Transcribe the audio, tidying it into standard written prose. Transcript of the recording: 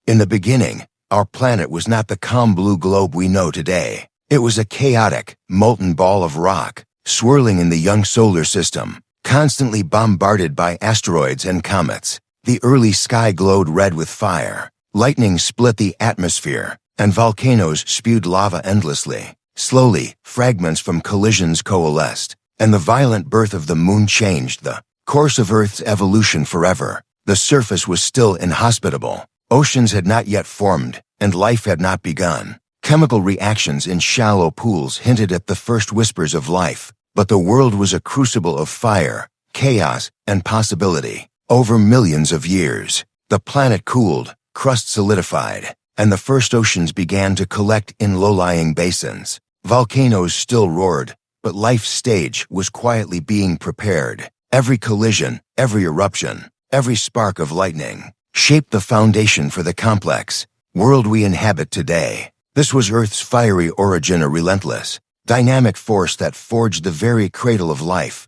In the beginning, our planet was not the calm blue globe we know today. It was a chaotic, molten ball of rock, swirling in the young solar system, constantly bombarded by asteroids and comets. The early sky glowed red with fire, lightning split the atmosphere, and volcanoes spewed lava endlessly. Slowly, fragments from collisions coalesced, and the violent birth of the moon changed the course of Earth's evolution forever. The surface was still inhospitable. Oceans had not yet formed, and life had not begun. Chemical reactions in shallow pools hinted at the first whispers of life, but the world was a crucible of fire, chaos, and possibility. Over millions of years, the planet cooled, crust solidified, and the first oceans began to collect in low-lying basins. Volcanoes still roared, but life's stage was quietly being prepared. Every collision, every eruption, every spark of lightning shaped the foundation for the complex world we inhabit today. This was Earth's fiery origin, a relentless, dynamic force that forged the very cradle of life,